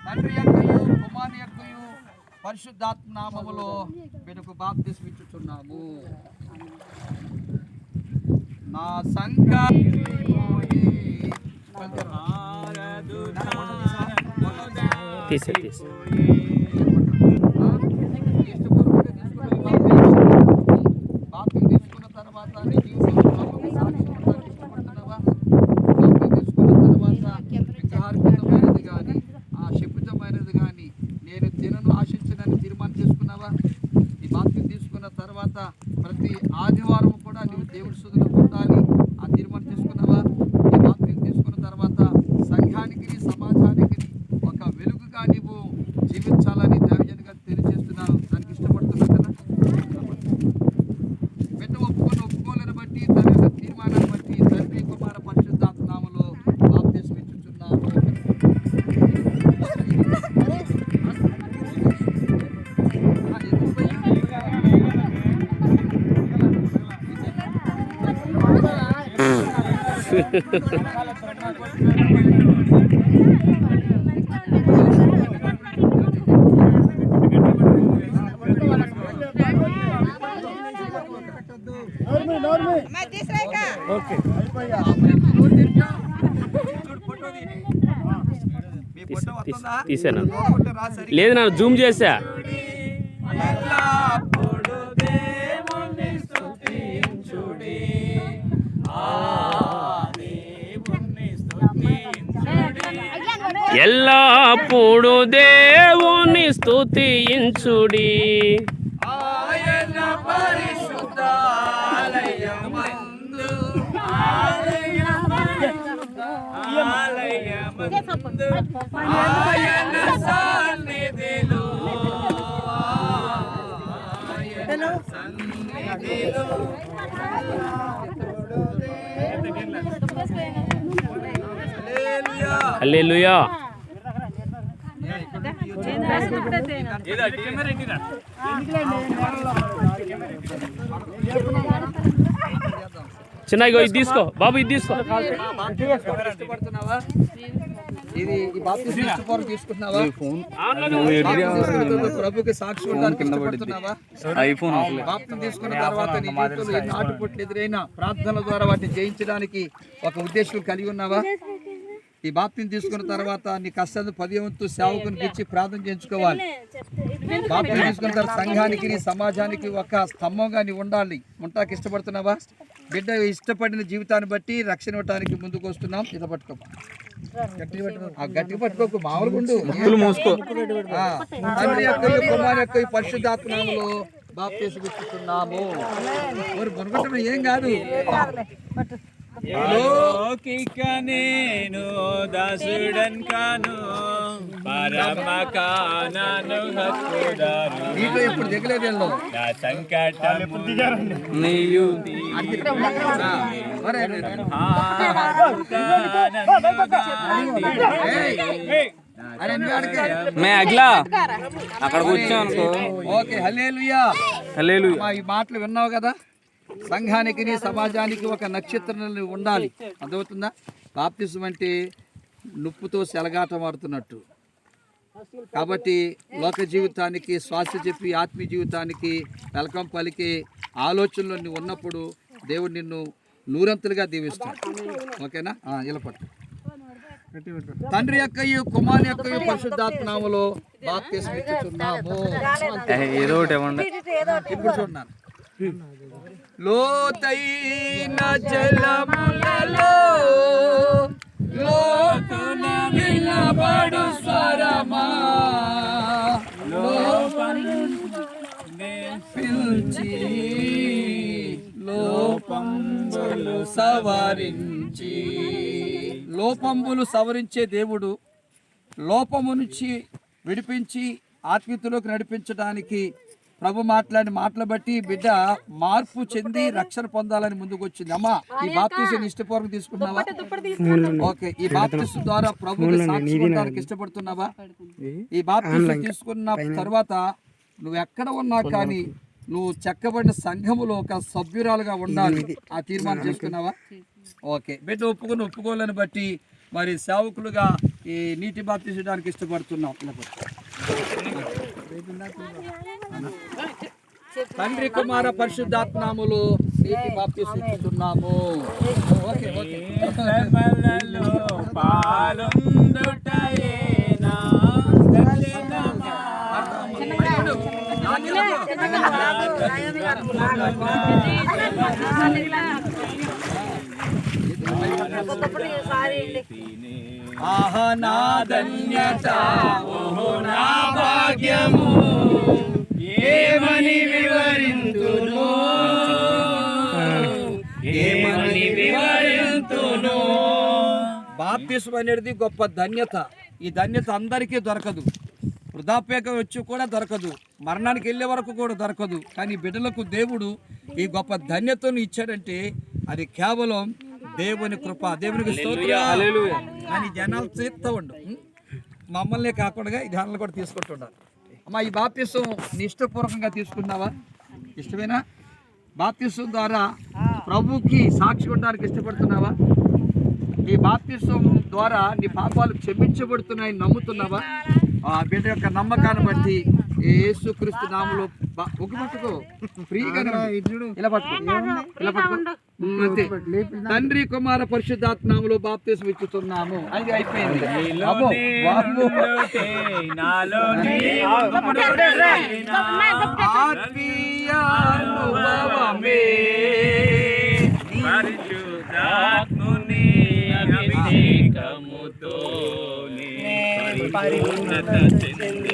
తండ్రి యొక్కయు కుమారుని యొక్కయు పరిశుద్ధాత్మ నామములో బిడ్డకు బాప్తిస్మం ఇచ్చుచున్నాము. నా బాప్తిస్మం తీసుకున్న తర్వాత నీ జీవితంలో ఇష్టపడుతున్నావా? బాప్తిస్మం తీసుకున్న తర్వాత విగ్రహార్పితమైనది కానీ శపితమైనది కానీ నేను తినను ఆశించనని తీర్మానం చేసుకున్నావా? ఈ బాప్తిస్మం తీసుకున్న తర్వాత ప్రతి ఆదివారం కూడా నువ్వు దేవుడి స్తుతిలో ఉండాలి ఆ తీర్మానం చేసుకున్నావా? ఈ బాప్తిస్మం తీసుకున్న తర్వాత సంఘానికి సమాజానికి ఒక వెలుగుగా నీవు జీవించాలని దైవజనుగా తెలియజేస్తున్నావు. దానికి ఇష్టపడుతున్నావు కదా? బిడ్డ ఒప్పుకోలేని బట్టి తన యొక్క తీర్మానాన్ని బట్టి తండ్రి కుమార పరిశుద్ధాత్మ నామములో బాప్తిస్మం ఇచ్చుచున్నాము. తీసాను లేదు, నా జూమ్ చేసా. ఎల్లప్పుడు దేవుని స్తుతించుడి. ఆయన పరిశుద్ధాలయమందు ఆయన సన్నిధిలో హల్లెలూయా. చిన్న ఇది తీసుకో బాబు, ఇది తీసుకో. ఇష్టపడుతున్నావా? ఇది ఈ బాప్తిస్మం ఇష్టపూర్వకం తీసుకుంటున్నావా? ప్రభుకి సాక్షి ఉండడానికి ఇష్టపడుతున్నావా? బాప్తిస్మం తీసుకున్న తర్వాత నీ జీవితంలో ఎన్ని ఆటుపోట్లు ఎదురైనా ప్రార్థనల ద్వారా వాటిని జయించడానికి ఒక ఉద్దేశం కలిగి ఉన్నావా? ఈ బాప్తిస్మం తీసుకున్న తర్వాత నీ కష్టాన్ని 10వ వంతు సేవకునికి ఇచ్చి ప్రార్థన చేయించుకోవాలి. బాప్తిస్మం తీసుకున్న తర్వాత సంఘానికి నీ సమాజానికి ఒక స్తంభంగా నీ ఉండాలి. ఉంటాకి ఇష్టపడుతున్నావా? బిడ్డ ఇష్టపడిన జీవితాన్ని బట్టి రక్షణ ఇవ్వడానికి ముందుకు వస్తున్నాం. ఇది పట్టుకో, గట్టిగా పట్టుకోకు, మామూలుగా ఉండు. తండ్రి యొక్క కుమారుని యొక్క పరిశుద్ధాత్మ నామములో బాప్తిస్మం ఇస్తున్నాము. ఏం కాదు. లౌకిక నేను దాసుడన్ కాను, పరమ కానను హక్కుదారు. నీతో ఎప్పుడు దిగలేదు నా సంకటం నీయు అక్కడ కూర్చోనుకో. ఓకే, హల్లెలూయా. ఈ మాటలు విన్నావు కదా? సంఘానికి సమాజానికి ఒక నక్షత్రం ఉండాలి. అర్థమవుతుందా? బాప్తిస్మం అంటే నుప్పుతో సెలగాటం ఆడుతున్నట్టు. కాబట్టి లోక జీవితానికి శ్వాస చెప్పి ఆత్మీయ జీవితానికి వెల్కమ్ పలికే ఆలోచనలు నువ్వు ఉన్నప్పుడు దేవుడు నిన్ను నూరంతులుగా దీవిస్తాడు. ఓకేనా? ఇలా పట్టు. తండ్రి యొక్కయు కుమారుని యొక్కయు పరిశుద్ధాత్మ నామములో బాప్తిస్మం ఇచ్చుచున్నాము. ఇప్పుడు చూడండి, లోతైన జలములలో లోతున వినబడు స్వరమా, పిలిచి లోపంబులు సవరించి. లోపంబులు సవరించే దేవుడు లోపము నుంచి విడిపించి ఆత్మీయతలోకి నడిపించడానికి ప్రభు మాట్లాడిన మాటలు బట్టి బిడ్డ మార్పు చెంది రక్షణ పొందాలని ముందుకు వచ్చింది. అమ్మా, ఈ బాప్తిస్మం ఇష్టపూర్వకం తీసుకున్నావా? ఓకే, ఈ బాప్తిస్మం ద్వారా ప్రభువుకి సాక్షి ఉండడానికి ఇష్టపడుతున్నావా? ఈ బాప్తిస్మం తీసుకున్న తర్వాత నువ్వు ఎక్కడ ఉన్నా కానీ నువ్వు చెక్కబడిన సంఘములో ఒక సభ్యురాలుగా ఉండాలి. ఆ తీర్మానం చేసుకున్నావా? ఓకే, బిడ్డ ఒప్పుకోలేని బట్టి మరి సేవకులుగా ఈ నీటి బాప్తిసడానికి ఇష్టపడుతున్నాం. తండ్రి కుమార పరిశుద్ధాత్మములు నీటి బాప్తిసం ఇస్తున్నాము. Okay okay. శ్రమలలో పాలుండుటయే నా దర్శనమా. ఆహా నా ధన్యత, ఓహో నా భాగ్యము, ఏమని వివరింతును, ఏమని వివరింతును. బాప్తిసం అనేది గొప్ప ధన్యత. ఈ ధన్యత అందరికీ దొరకదు. వృద్ధాప్యకం వచ్చి కూడా దొరకదు, మరణానికి వెళ్ళే వరకు కూడా దొరకదు. కానీ బిడ్డలకు దేవుడు ఈ గొప్ప ధన్యతను ఇచ్చాడంటే అది కేవలం దేవుని కృప. దేవునికి స్తోత్రం. కానీ జనాలు చేస్తూ ఉండు, మమ్మల్నే కాకుండా ఈ జనాలు కూడా తీసుకుంటున్నారు. అమ్మా, ఈ బాప్తిసం నీ ఇష్టపూర్వకంగా తీసుకున్నావా? ఇష్టమేనా? బాప్తిసం ద్వారా ప్రభువుకి సాక్షి ఉండడానికి ఇష్టపడుతున్నావా? ఈ బాప్తిసం ద్వారా నీ పాపాలు క్షమించబడుతున్నాయని నమ్ముతున్నావా? ఆ బిడ్డ యొక్క నమ్మకాన్ని బట్టి యేసుక్రీస్తు నామములో ఒక పట్టుకో, ఫ్రీగా ఇలా పట్టుకో, ఇలా పట్టుకో. తండ్రి కుమార పరిశుద్ధాత్మలో బాప్తిసం ఇచ్చుతున్నాము. అది అయిపోయింది. పరిశుద్ధాత్ముని అభిషేకముతో పరిపూర్ణత చెందిన